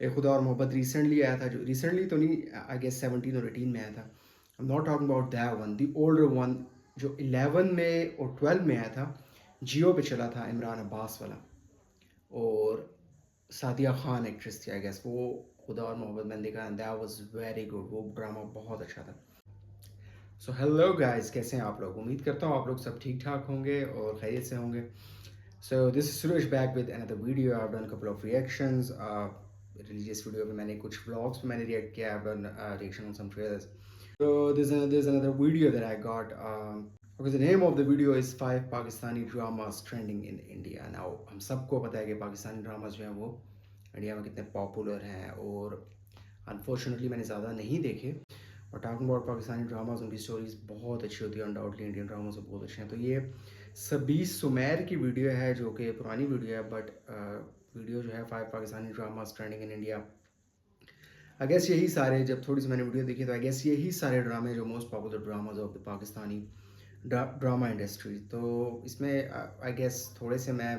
ए खुदा और मोहब्बत रिसेंटली आया था, जो रिसेंटली तो नहीं, आई गेस 17 और 18 में आया था। I am not talking about that one, the older one जो 11 में और 12 में आया था। जियो पे चला था, इमरान अब्बास वाला। और सादिया खान एक्ट्रेस थी आई गेस। वो खुदा और मोहब्बत मैंने देखा, दैट वाज वेरी गुड। वो ड्रामा बहुत अच्छा था। सो हेलो गाइस, कैसे हैं आप लोग? उम्मीद करता हूँ आप लोग सब ठीक ठाक होंगे और खैरियत से होंगे। So this is Suresh back with another video. I've done a couple of reactions. Religious video पे मैंने कुछ vlogs पे मैंने react किया. I've done reaction on some trailers. So there's another video that I got. Okay, the name of the video is 5 Pakistani dramas trending in India. Now हम सबको पता है कि पाकिस्तानी dramas जो हैं वो इंडिया में कितने पॉपुलर हैं, और अनफॉर्चुनेटली मैंने ज़्यादा नहीं देखे। और टॉकिंग अबाउट पाकिस्तानी ड्रामाज, उनकी स्टोरीज बहुत अच्छी होती है, अनडाउटली इंडियन ड्रामा से बहुत अच्छे हैं। तो ये सबीस सुमेर की वीडियो है, जो कि पुरानी वीडियो है, बट वीडियो जो है 5 Pakistani dramas trending in India. I guess यही सारे, जब थोड़ी सी मैंने वीडियो देखी तो आई गेस यही सारे ड्रामे जो most popular dramas of the Pakistani drama industry. तो इसमें आई गेस थोड़े से मैं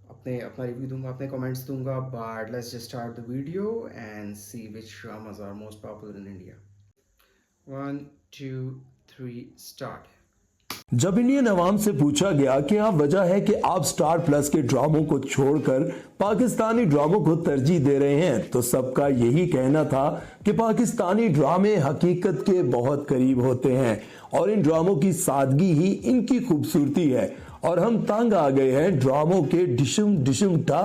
अपना रिव्यू दूंगा, अपने कमेंट्स दूंगा, but let's just start the video and see which dramas are most popular in India. 1 2 3 start. जब इंडियन अवाम से पूछा गया कि आप वजह है कि आप स्टार प्लस के ड्रामों को छोड़कर पाकिस्तानी ड्रामों को तरजीह दे रहे हैं, तो सबका यही कहना था कि पाकिस्तानी ड्रामे हकीकत के बहुत करीब होते हैं और इन ड्रामों की सादगी ही इनकी खूबसूरती है। और हम तंग आ गए हैं ड्रामों के डिशुम डिशुम डा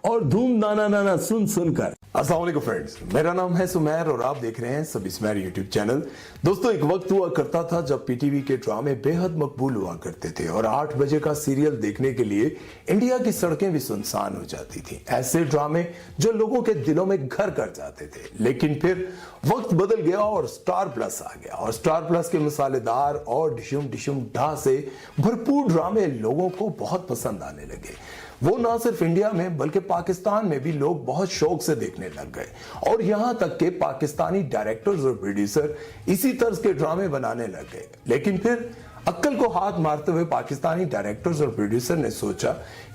और धूम दाना नाना सुन सुनकर। अस्सलाम वालेकुम फ्रेंड्स, मेरा नाम है सुमेर और आप देख रहे हैं सबी सुमेर यूट्यूब चैनल। दोस्तों, एक वक्त हुआ करता था जब पीटीवी के ड्रामे बेहद मकबूल हुआ करते थे और 8 बजे का सीरियल देखने के लिए इंडिया की सड़कें भी सुनसान हो जाती थी। ऐसे ड्रामे जो लोगों के दिलों में घर कर जाते थे। लेकिन फिर वक्त बदल गया और स्टार प्लस आ गया और स्टार प्लस के मसालेदार और डिशुम डिशुम ढा से भरपूर ड्रामे लोगों को बहुत पसंद आने लगे। वो ना सिर्फ इंडिया में बल्कि पाकिस्तान में भी लोग बहुत शौक से देखने लग गए और यहां तक के पाकिस्तानी डायरेक्टर्स और प्रोड्यूसर इसी तर्ज के ड्रामे बनाने लग गए। लेकिन फिर अक्ल को हाथ मारते हुए पाकिस्तानी डायरेक्टर्स और प्रोड्यूसर ने सोचा,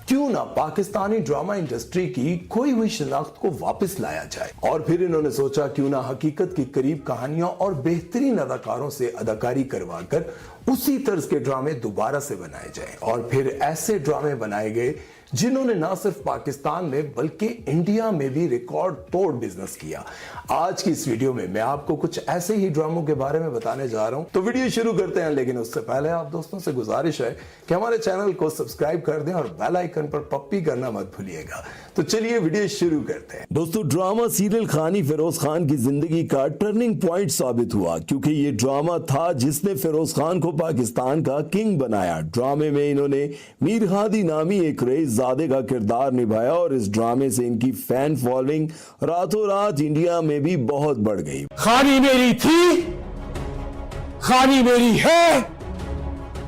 क्यों ना पाकिस्तानी ड्रामा इंडस्ट्री की खोई हुई शनाख्त को वापस लाया जाए। और फिर इन्होंने सोचा, क्यों ना हकीकत की करीब कहानियों और बेहतरीन अदाकारों से अदाकारी करवाकर उसी तर्ज के ड्रामे दोबारा से बनाए जाएं। और फिर ऐसे ड्रामे बनाए गए जिन्होंने ना सिर्फ पाकिस्तान में बल्कि इंडिया में भी रिकॉर्ड तोड़ बिजनेस किया। आज की इस वीडियो में मैं आपको कुछ ऐसे ही ड्रामों के बारे में बताने जा रहा हूं। तो वीडियो शुरू करते हैं, लेकिन उससे पहले आप दोस्तों से गुजारिश है कि हमारे चैनल को सब्सक्राइब कर दें और बेल आइकन पर पप्पी करना मत भूलिएगा। तो चलिए वीडियो शुरू करते हैं। दोस्तों, ड्रामा सीरियल खानी फिरोज खान की जिंदगी का टर्निंग पॉइंट साबित हुआ, क्योंकि ये ड्रामा था जिसने फिरोज खान को पाकिस्तान का किंग बनाया। ड्रामे में इन्होंने मीर हादी नामी एक रईसजादे का किरदार निभाया और इस ड्रामे से इनकी फैन फॉलोइंग रातों रात इंडिया में भी बहुत बढ़ गई। खानी मेरी थी, खानी मेरी है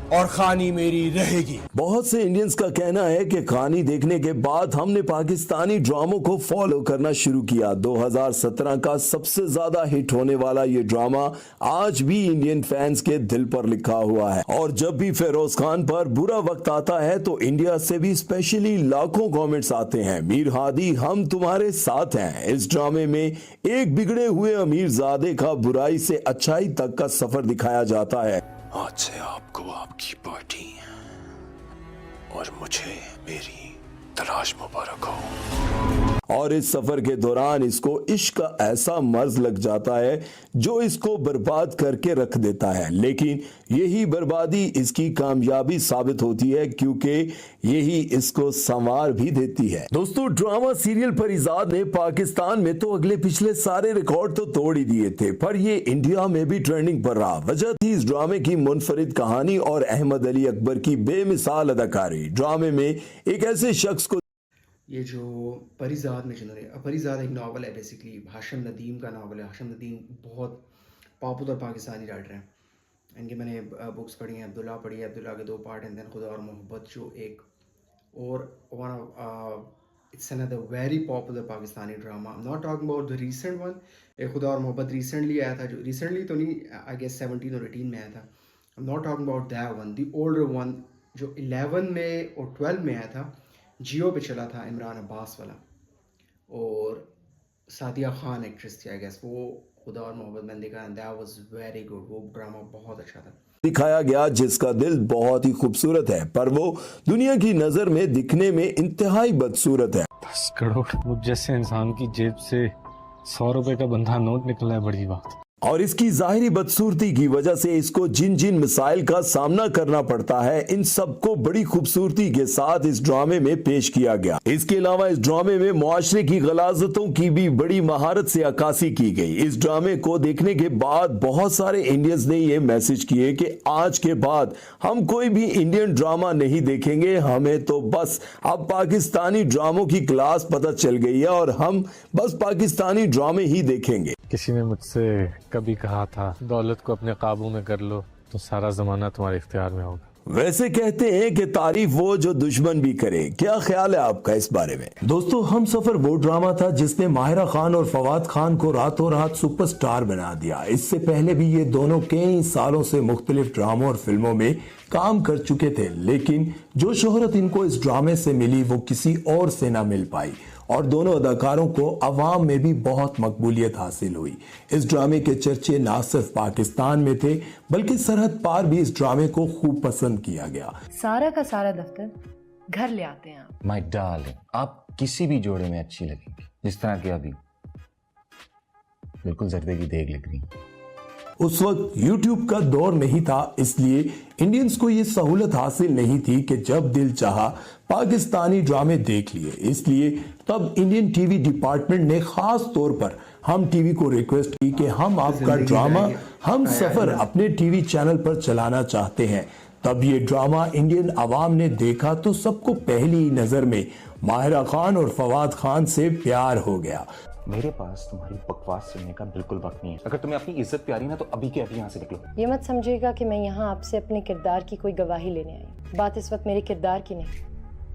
और खानी मेरी रहेगी। बहुत से इंडियंस का कहना है कि खानी देखने के बाद हमने पाकिस्तानी ड्रामों को फॉलो करना शुरू किया। 2017 का सबसे ज्यादा हिट होने वाला ये ड्रामा आज भी इंडियन फैंस के दिल पर लिखा हुआ है। और जब भी फिरोज खान पर बुरा वक्त आता है तो इंडिया से भी स्पेशली लाखों कमेंट्स आते हैं, मीर हादी हम तुम्हारे साथ हैं। इस ड्रामे में एक बिगड़े हुए अमीरजादे का बुराई से अच्छाई तक का सफर दिखाया जाता है। आज से आपको आपकी पार्टी और मुझे मेरी तलाश मुबारक हो। और इस सफर के दौरान इसको इश्क का ऐसा मर्ज लग जाता है जो इसको बर्बाद करके रख देता है। लेकिन यही बर्बादी इसकी कामयाबी साबित होती है, क्योंकि यही इसको संवार भी देती है। दोस्तों, ड्रामा सीरियल परिजाद ने पाकिस्तान में तो अगले पिछले सारे रिकॉर्ड तो तोड़ ही दिए थे, पर ये इंडिया में भी ट्रेंडिंग पर रहा। वजह थी इस ड्रामे की मुनफरिद कहानी और अहमद अली अकबर की बेमिसाल अदाकारी। ड्रामे में एक ऐसे शख्स को, ये जो परिजाद में जिन्होंने, परिजाद एक नावल है बेसिकली, हाशिम नदीम का नावल है। हाशिम नदीम बहुत पॉपुलर पाकिस्तानी राइटर हैं। इनके मैंने बुक्स पढ़ी हैं, अब्दुल्ला पढ़ी है, अब्दुल्ला के 2 पार्ट हैं, देन खुदा और मोहब्बत जो एक, और one it's another very popular Pakistani drama. I am not talking about the recent one. एक खुदा और मोहब्बत रिसेंटली आया था, जो रिसेंटली तो नहीं, आई गेस 17 और 18 में आया था। I am not talking about that one, the older one जो 11 में और 12 में आया था। जियो पे चला था, इमरान अब्बास वाला। और सादिया खान एक्ट्रेस थी आई गेस, वो खुदा और मोहब्बत मैंने देखा and that was very good, वो ड्रामा बहुत अच्छा था। दिखाया गया जिसका दिल बहुत ही खूबसूरत है पर वो दुनिया की नजर में दिखने में इंतहाई बदसूरत है। 10 करोड़ मुझ जैसे इंसान की जेब से 100 रुपए का बंधा नोट निकला है, बड़ी बात। और इसकी जाहिरी बदसूरती की वजह से इसको जिन जिन मिसाइल का सामना करना पड़ता है इन सबको बड़ी खूबसूरती के साथ इस ड्रामे में पेश किया गया। इसके अलावा इस ड्रामे में मुआशरे की गलाजतों की भी बड़ी महारत से अक्कासी की गई। इस ड्रामे को देखने के बाद बहुत सारे इंडियंस ने ये मैसेज किए कि आज के बाद हम कोई भी इंडियन ड्रामा नहीं देखेंगे, हमें तो बस अब पाकिस्तानी ड्रामों की क्लास पता चल गई है और हम बस पाकिस्तानी ड्रामे ही देखेंगे। किसी ने मुझसे कभी कहा था दौलत को अपने काबू में कर लो तो सारा जमाना तुम्हारे इख्तियार में होगा। वैसे कहते हैं कि तारीफ वो जो दुश्मन भी करे। क्या ख्याल है आपका इस बारे में? दोस्तों, हम सफर वो ड्रामा था जिसने माहिरा खान और फवाद खान को रातों रात सुपरस्टार बना दिया। इससे पहले भी ये दोनों कई सालों से मुख्तलिफ ड्रामों और फिल्मों में काम कर चुके थे, लेकिन जो शोहरत इनको इस ड्रामे से मिली वो किसी और से ना मिल पाई और दोनों अदाकारों को अवाम में भी बहुत मकबूलियत हासिल हुई। इस ड्रामे के चर्चे ना सिर्फ पाकिस्तान में थे बल्कि सरहद पार भी इस ड्रामे को खूब पसंद किया गया। सारा का सारा दफ्तर घर ले आते हैं आप। माय डार्लिंग, आप किसी भी जोड़े में अच्छी लगेंगी, जिस तरह की अभी बिल्कुल जर्दे की देग लग रही। उस वक्त YouTube का दौर नहीं था, इसलिए इंडियंस को ये सहूलत हासिल नहीं थी कि जब दिल चाहा पाकिस्तानी ड्रामे देख लिए। इसलिए तब इंडियन टीवी डिपार्टमेंट ने खास तौर पर हम टीवी को रिक्वेस्ट की कि हम आपका ड्रामा हम सफर अपने टीवी चैनल पर चलाना चाहते हैं। तब ये ड्रामा इंडियन आवाम ने देखा तो सबको पहली ही नजर में माहिरा खान और फवाद खान से प्यार हो गया। मेरे पास तुम्हारी बकवास सुनने का बिल्कुल वक्त नहीं है। अगर तुम्हें अपनी इज्जत प्यारी ना तो अभी के अभी यहाँ से निकलो। ये मत समझिएगा कि मैं यहाँ आपसे अपने किरदार की कोई गवाही लेने आई। बात इस वक्त मेरे किरदार की नहीं,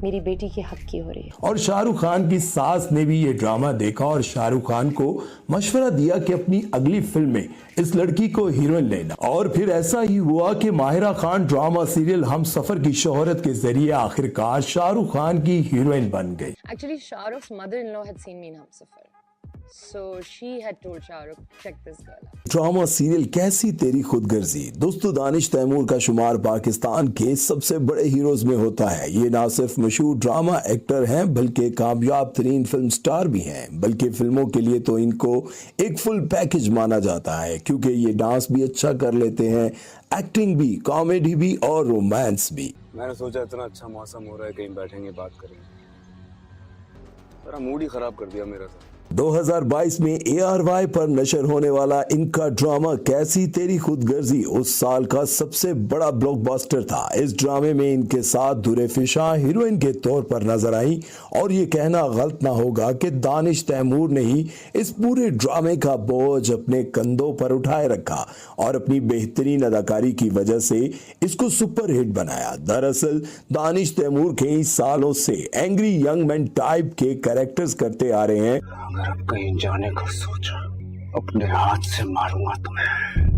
मेरी बेटी के हक की हो रही है। और शाहरुख खान की सास ने भी ये ड्रामा देखा और शाहरुख खान को मशवरा दिया कि अपनी अगली फिल्म में इस लड़की को हीरोइन लेना। और फिर ऐसा ही हुआ कि माहिरा खान ड्रामा सीरियल हम सफर की शोहरत के जरिए आखिरकार शाहरुख खान की हीरोइन बन गई। Actually, Shahrukh's mother-in-law had seen me in Humsafar. So she had told Shahrukh, check this girl out. Drama serial कैसी तेरी खुदगर्जी। दोस्तों, दानिश तैमूर का शुमार पाकिस्तान के सबसे बड़े हीरोज में होता है। ये ना सिर्फ मशहूर ड्रामा एक्टर हैं बल्कि कामयाब तरीन फिल्म स्टार भी हैं। बल्कि फिल्मों के लिए तो इनको एक फुल पैकेज माना जाता है, क्योंकि ये डांस भी अच्छा कर लेते हैं, एक्टिंग भी, कॉमेडी भी और रोमांस भी। मैंने सोचा इतना अच्छा मौसम हो रहा है, कहीं बैठेंगे बात करेंगे। मेरा मूड ही खराब कर दिया मेरा तो। 2022 में ARY पर नशर होने वाला इनका ड्रामा कैसी तेरी खुदगर्जी उस साल का सबसे बड़ा ब्लॉकबस्टर था। इस ड्रामे में इनके साथ दुरे फिशा हीरोइन के तौर पर नजर आई और ये कहना गलत ना होगा कि दानिश तैमूर ने ही इस पूरे ड्रामे का बोझ अपने कंधों पर उठाए रखा और अपनी बेहतरीन अदाकारी की वजह से इसको सुपरहिट बनाया। दरअसल दानिश तैमूर कई सालों से एंग्री यंग मैन टाइप के कैरेक्टर्स करते आ रहे हैं। अगर अब कहीं जाने का सोचा अपने हाथ से मारूंगा तुम्हें।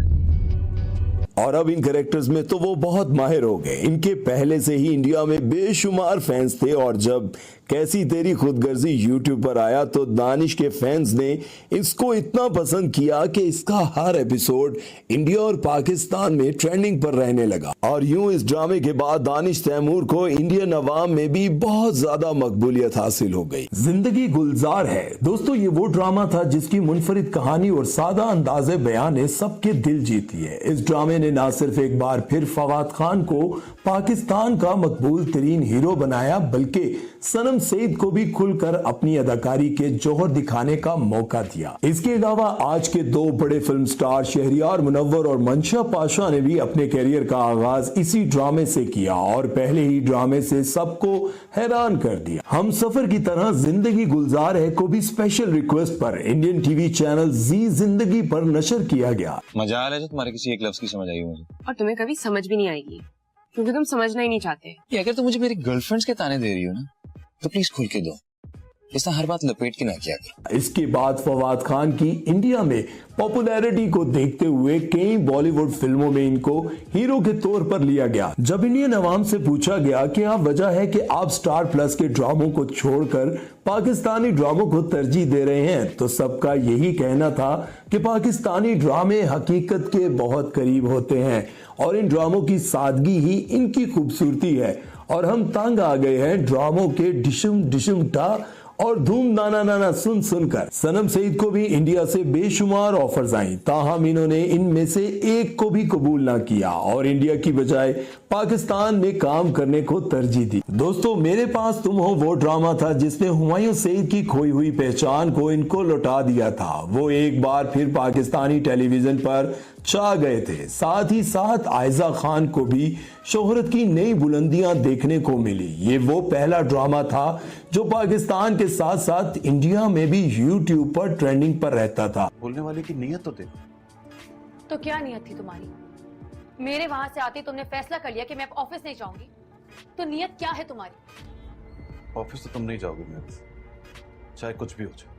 और अब इन कैरेक्टर्स में तो वो बहुत माहिर हो गए। इनके पहले से ही इंडिया में बेशुमार फैंस थे और जब कैसी तेरी खुदगर्जी यूट्यूब पर आया तो दानिश के फैंस ने इसको इतना पसंद किया कि इसका हर एपिसोड इंडिया और पाकिस्तान में ट्रेंडिंग पर रहने लगा। और यूं इस ड्रामे के बाद दानिश तैमूर को इंडियन अवाम में भी बहुत ज्यादा मकबूलियत हासिल हो गई। जिंदगी गुलजार है दोस्तों, ये वो ड्रामा था जिसकी मुनफरिद कहानी और सादा अंदाजे बयान ने सबके दिल जीत लिए। इस ड्रामे ने ना सिर्फ एक बार फिर फवाद खान को पाकिस्तान का मकबूल तरीन हीरो बनाया बल्कि सनम सईद को भी खुलकर अपनी अदाकारी के जौहर दिखाने का मौका दिया। इसके अलावा आज के दो बड़े फिल्म स्टार शहरियार मुनव्वर और मंशा पाशा ने भी अपने कैरियर का आगाज इसी ड्रामे से किया और पहले ही ड्रामे से सबको हैरान कर दिया। हम सफर की तरह जिंदगी गुलजार है को भी स्पेशल रिक्वेस्ट पर इंडियन टीवी चैनल जी जिंदगी पर नशर किया गया। मजाल है जो तुम्हारे किसी एक लफ्ज की समझ आई मुझे, और तुम्हें कभी समझ भी नहीं आएगी क्योंकि तुम समझना ही नहीं चाहते। ये अगर तुम मुझे मेरी गर्लफ्रेंड्स के ताने दे रही हो ना तो प्लीज खुल के दो, इसने हर बात लपेट के ना किया कर। इसके बाद फवाद खान की इंडिया में पॉपुलैरिटी को देखते हुए कई बॉलीवुड फिल्मों में इनको हीरो के तौर पर लिया गया। जब इंडियन अवाम से पूछा गया कि आप वजह है कि आप स्टार प्लस के ड्रामों को छोड़कर पाकिस्तानी ड्रामों को तरजीह दे रहे हैं, तो सबका यही कहना था कि पाकिस्तानी ड्रामे हकीकत के बहुत करीब होते हैं और इन ड्रामों की सादगी ही इनकी खूबसूरती है और हम तंग आ गए हैं ड्रामों के डिशम डिशम टा और धूम नाना नाना सुन सुनकर। सनम सईद को भी इंडिया से बेशुमार ऑफर्स आई, ताहम इन्होंने इनमें से एक को भी कबूल ना किया और इंडिया की बजाय पाकिस्तान में काम करने को तरजीह दी। दोस्तों, मेरे पास तुम हो वो ड्रामा था जिसने हुमायूं सईद की खोई हुई पहचान को इनको लौटा दिया था। वो एक बार फिर पाकिस्तानी टेलीविजन पर छा गए थे। साथ ही साथ आयजा खान को भी शोहरत की नई बुलंदियां देखने को मिली। ये वो पहला ड्रामा था जो पाकिस्तान के साथ साथ इंडिया में भी यूट्यूब पर ट्रेंडिंग पर रहता था। बोलने वाले की नीयत तो देखो। तो क्या नीयत थी तुम्हारी? मेरे वहां से आते तुमने फैसला कर लिया कि मैं अब ऑफिस नहीं जाऊंगी, तो नीयत क्या है तुम्हारी? ऑफिस तो तुम नहीं जाओगे मेरे से, चाहे कुछ भी हो जाए।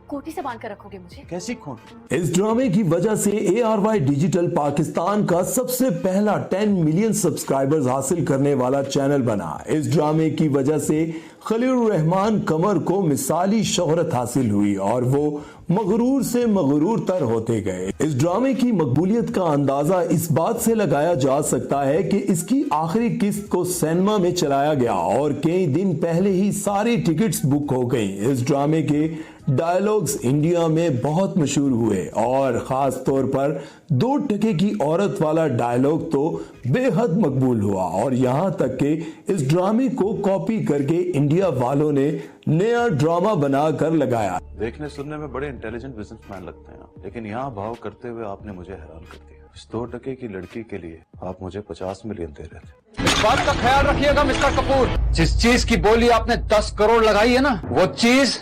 कोठी से बांध कर रखोगे मुझे? कैसी खून? इस ड्रामे की वजह से ARY डिजिटल पाकिस्तान का सबसे पहला 10 मिलियन सब्सक्राइबर्स हासिल करने वाला चैनल बना। इस ड्रामे की वजह से खलील रहमान कमर को मिसाली शोहरत हासिल हुई और वो मगरूर से मगरूर तर होते गए। इस ड्रामे की मकबूलियत का अंदाजा इस बात से लगाया जा सकता है कि इसकी आखिरी किस्त को सिनेमा में चलाया गया और कई दिन पहले ही सारी टिकट्स बुक हो गई। इस ड्रामे के डायलॉग्स इंडिया में बहुत मशहूर हुए और खास तौर पर 2 टके की औरत वाला डायलॉग तो बेहद मकबूल हुआ और यहाँ तक कि इस ड्रामे को कॉपी करके इंडिया वालों ने नया ड्रामा बनाकर लगाया। देखने सुनने में बड़े इंटेलिजेंट बिजनेसमैन लगते हैं, लेकिन यहाँ भाव करते हुए आपने मुझे हैरान कर दिया। इस 2 टके की लड़की के लिए आप मुझे 50 मिलियन दे रहे थे। इस बात का ख्याल रखिएगा मिस्टर कपूर, जिस चीज की बोली आपने 10 करोड़ लगाई है ना, वो चीज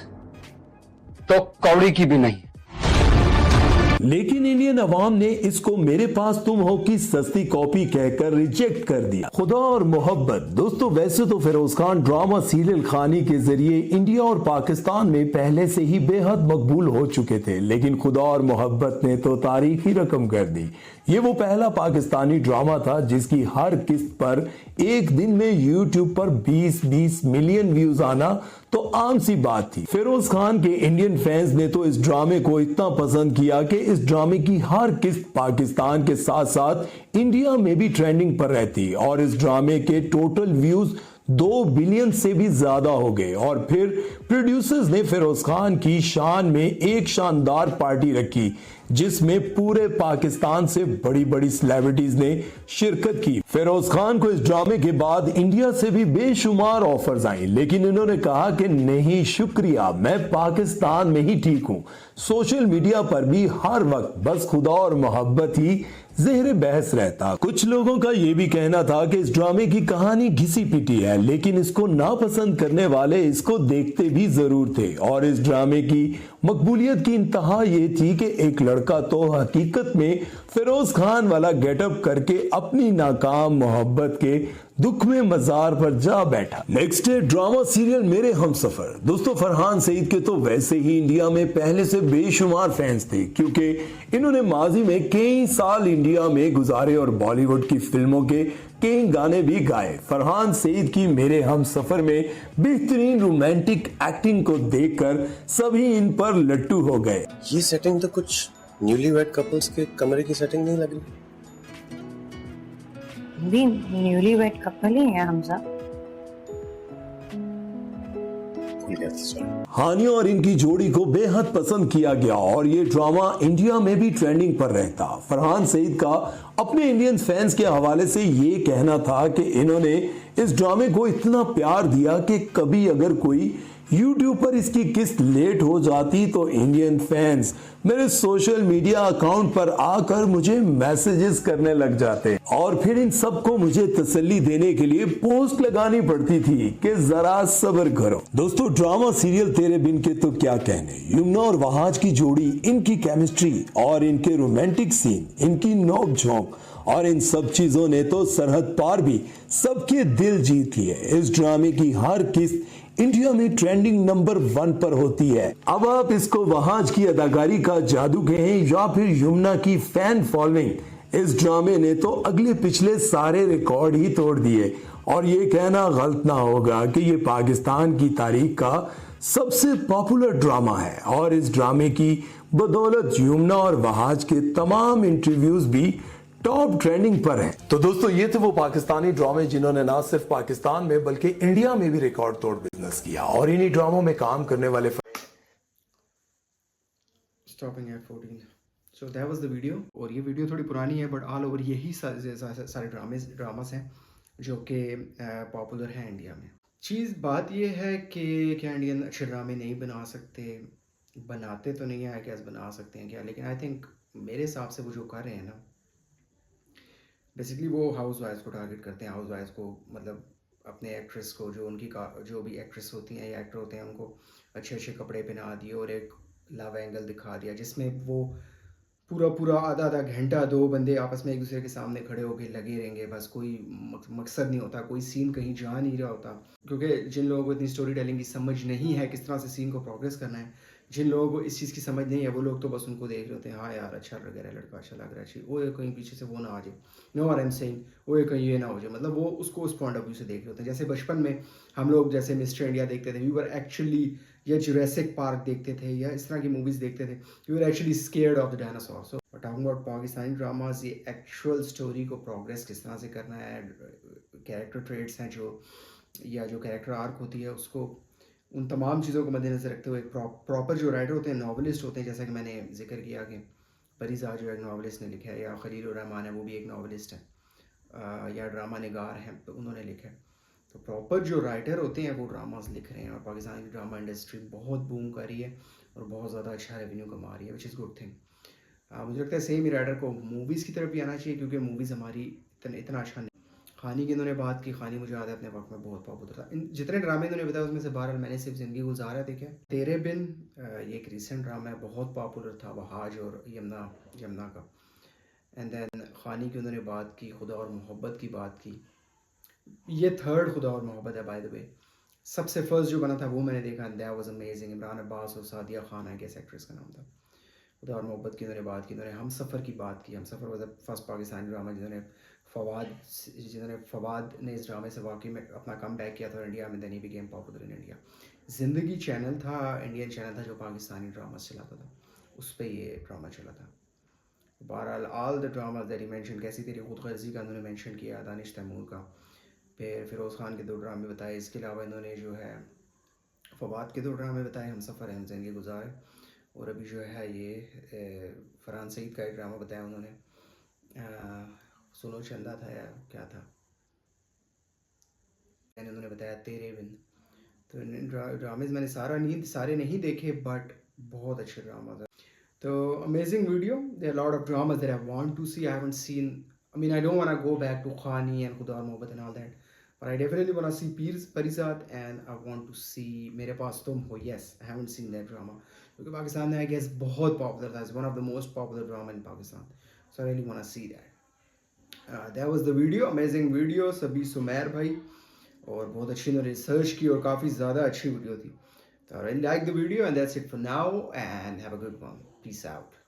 तो कौड़ी की भी नहीं। लेकिन इंडियन अवाम ने इसको मेरे पास तुम हो की सस्ती कॉपी कहकर रिजेक्ट कर दिया। खुदा और मोहब्बत। दोस्तों, वैसे तो फिरोज खान ड्रामा सीरियल खानी के जरिए इंडिया और पाकिस्तान में पहले से ही बेहद मकबूल हो चुके थे, लेकिन खुदा और मोहब्बत ने तो तारीखी रकम कर दी। ये वो पहला पाकिस्तानी ड्रामा था जिसकी हर किस्त पर एक दिन में यूट्यूब पर 20-20 मिलियन व्यूज आना तो आम सी बात थी। फिरोज खान के इंडियन फैंस ने तो इस ड्रामे को इतना पसंद किया कि इस ड्रामे की हर किस्त पाकिस्तान के साथ साथ इंडिया में भी ट्रेंडिंग पर रहती और इस ड्रामे के टोटल व्यूज 2 बिलियन से भी ज्यादा हो गए। और फिर प्रोड्यूसर्स ने फिरोज खान की शान में एक शानदार पार्टी रखी जिसमें पूरे पाकिस्तान से बड़ी बड़ी सेलिब्रिटीज ने शिरकत की। फिरोज खान को इस ड्रामे के बाद इंडिया से भी बेशुमार ऑफर्स आई, लेकिन इन्होंने कहा कि नहीं शुक्रिया, मैं पाकिस्तान में ही ठीक हूं। सोशल मीडिया पर भी हर वक्त बस खुदा और मोहब्बत ही ज़ेहरे बहस रहता। कुछ लोगों का यह भी कहना था कि इस ड्रामे की कहानी घिसी पिटी है, लेकिन इसको नापसंद करने वाले इसको देखते भी जरूर थे। और इस ड्रामे की मकबूलियत की इंतहा ये थी कि एक लड़का तो हकीकत में फिरोज खान वाला गेटअप करके अपनी नाकाम मोहब्बत के दुख में मजार पर जा बैठा। नेक्स्ट है ड्रामा सीरियल मेरे हमसफर। दोस्तों, फरहान सईद के तो वैसे ही इंडिया में पहले से बेशुमार फैंस थे, क्योंकि इन्होंने माजी में कई साल इंडिया में गुजारे और बॉलीवुड की फिल्मों के कई गाने भी गाए। फरहान सईद की मेरे हमसफर में बेहतरीन रोमांटिक एक्टिंग को देखकर सभी इन पर लट्टू हो गए। ये सेटिंग तो कुछ न्यूलीवेड कपल्स के कमरे की सेटिंग नहीं लग रही। भी न्यूलीवेड कपल ही है हमजा। हानि और इनकी जोड़ी को बेहद पसंद किया गया और ये ड्रामा इंडिया में भी ट्रेंडिंग पर रहता। फरहान सईद का अपने इंडियन फैंस के हवाले से ये कहना था कि इन्होंने इस ड्रामे को इतना प्यार दिया कि कभी अगर कोई YouTube पर इसकी किस्त लेट हो जाती तो इंडियन फैंस मेरे सोशल मीडिया अकाउंट पर आकर मुझे मैसेजेस करने लग जाते और फिर इन सबको मुझे तसल्ली देने के लिए पोस्ट लगानी पड़ती थी कि जरा सब्र करो। दोस्तों, ड्रामा सीरियल तेरे बिन के तो क्या कहने। यमुना और वहाज की जोड़ी, इनकी केमिस्ट्री और इनके रोमांटिक सीन, इनकी नोक झोंक और इन सब चीजों ने तो सरहद पार भी सबके दिल जीत लिए। इस ड्रामे की हर किस्त इंडिया में ट्रेंडिंग नंबर 1 पर होती है। अब आप इसको वहाज की अदाकारी का जादू कहें या फिर यमुना की फैन फॉलोइंग, इस ड्रामे ने तो अगले पिछले सारे रिकॉर्ड ही तोड़ दिए और ये कहना गलत ना होगा कि ये पाकिस्तान की तारीख का सबसे पॉपुलर ड्रामा है और इस ड्रामे की बदौलत यमुना और वहाज के तमाम इंटरव्यूज भी टॉप ट्रेंडिंग पर हैं। तो दोस्तों ये थे वो पाकिस्तानी ड्रामे जिन्होंने ना सिर्फ पाकिस्तान में बल्कि इंडिया में भी रिकॉर्ड तोड़ बिजनेस किया और इन्हीं ड्रामों में काम करने वाले Stopping at 14. So that was the video. और ये वीडियो थोड़ी पुरानी है बट ऑल ओवर यही सारे ड्रामास हैं जो कि पॉपुलर हैं इंडिया में। बात ये है कि क्या इंडियन अच्छे ड्रामे नहीं बना सकते, बनाते तो नहीं है, आई गेस बना सकते हैं क्या, लेकिन आई थिंक मेरे हिसाब से वो जो कर रहे हैं ना, बेसिकली वो हाउस वाइफ्स को टारगेट करते हैं। हाउस वाइफ्स को मतलब अपने एक्ट्रेस को, जो भी एक्ट्रेस होती हैं या एक्टर होते हैं, उनको अच्छे अच्छे कपड़े पहना दिए और एक लव एंगल दिखा दिया जिसमें वो पूरा आधा घंटा 2 बंदे आपस में एक दूसरे के सामने खड़े होकर लगे रहेंगे, बस कोई मकसद नहीं होता, कोई सीन कहीं जा नहीं रहा होता। क्योंकि जिन लोगों को इतनी स्टोरी टेलिंग की समझ नहीं है, किस तरह से सीन को प्रोग्रेस करना है, जिन लोगों को इस चीज़ की समझ नहीं है, वो लोग तो बस उनको देख रहे होते हैं, हाँ यार अच्छा लग रहा है, लड़का अच्छा लग रहा है, वो कहीं पीछे से वो ना आ जाए, नो आर एम सेइंग, वो कहीं ये ना हो जाए, मतलब वो उसको उस पॉइंट ऑफ व्यू से देख रहे होते हैं। जैसे बचपन में हम लोग जैसे मिस्टर इंडिया देखते थे, वी वर एक्चुअली, या जुरासिक पार्क देखते थे या इस तरह की मूवीज़ देखते थे, we were actually scared of the dinosaur. So talking about Pakistani dramas, ये एक्चुअल स्टोरी को प्रोग्रेस किस तरह से करना है, कैरेक्टर ट्रेड्स हैं जो, या जो कैरेक्टर आर्क होती है उसको, उन तमाम चीज़ों को मद्देनजर रखते हुए एक प्रॉपर जो राइटर होते हैं, नॉवलिस्ट होते हैं, जैसा कि मैंने जिक्र किया कि परिजा जो एक नॉवलिस्ट ने लिखा है, या खलील रहमान है वो भी एक नॉवलिस्ट है, या ड्रामा निगार हैं तो उन्होंने लिखा है। तो प्रॉपर जो राइटर होते हैं वो ड्रामास लिख रहे हैं और पाकिस्तान की ड्रामा इंडस्ट्री बहुत बूम कर रही है और बहुत ज़्यादा अच्छा रेवेन्यू कमा रही है, विच इज़ गुड थिंग। मुझे लगता है सेम ही राइटर को मूवीज़ की तरफ भी आना चाहिए, क्योंकि मूवीज़ हमारी इतना अच्छा नहीं। खानी की इन्होंने बात की, खानी मुझे याद है अपने वक्त में बहुत पॉपुलर था। इन जितने ड्रामे इन्होंने बताया उसमें से बहरहाल मैंने सिर्फ ज़िंदगी गुजारा देखा। तेरे बिन ये एक रीसेंट ड्रामा है, बहुत पॉपुलर था, वहाज और यमुना का। एंड देन खानी की उन्होंने बात की, खुदा और मोहब्बत की बात की, ये थर्ड खुदा और मोहब्बत है बाय द वे। सबसे फर्स्ट जो बना था वो मैंने देखा, that was amazing, Imran Abbas और सादिया खान है गेस्ट एक्ट्रेस का नाम था। खुदा और मोहब्बत की उन्होंने बात की, उन्होंने हम सफ़र की बात की। Humsafar was the first Pakistani drama जिन्होंने फवाद ने इस ड्रामे से वाकई में अपना कम बैक किया था इंडिया में, then he became popular in India. Zindagi channel था, इंडियन चैनल था जो पाकिस्तानी ड्रामास चलाता था, उस पर ये ड्रामा चला था। बहरहाल all the drama that he mention, कैसी तेरी खुद गर्जी का उन्होंने मेंशन किया, दानिश तैमूर का, फिर फिरोज़ खान के 2 ड्रामे बताए। इसके अलावा इन्होंने जो है फवाद के 2 ड्रामे बताए, हम सफ़र हम ज़िंदगी गुजार, और अभी जो है ये फरहान सईद का एक ड्रामा बताया उन्होंने, सुनो चंदा था या क्या था, मैंने उन्होंने बताया तेरे बिन। तो इन ड्रामेज़ मैंने सारे नहीं देखे बट बहुत अच्छे ड्रामाज हैं। तो amazing video, there lot of dramas that I want to see, I haven't seen, I mean I don't want to go back to Khani and Khuda aur Mohabbat and all that, but I definitely want to see Parizat and I want to see Mere Paas Tum Ho. Yes, I haven't seen that drama because Pakistan I guess बहुत popular था, it's one of the most popular drama in Pakistan, so I really want to see that. That was the video, amazing video सभी सुमेर भाई, और बहुत अच्छी ने research की और काफ़ी ज़्यादा अच्छी वीडियो थी। So I really like the video and that's it for now and have a good one. Peace out.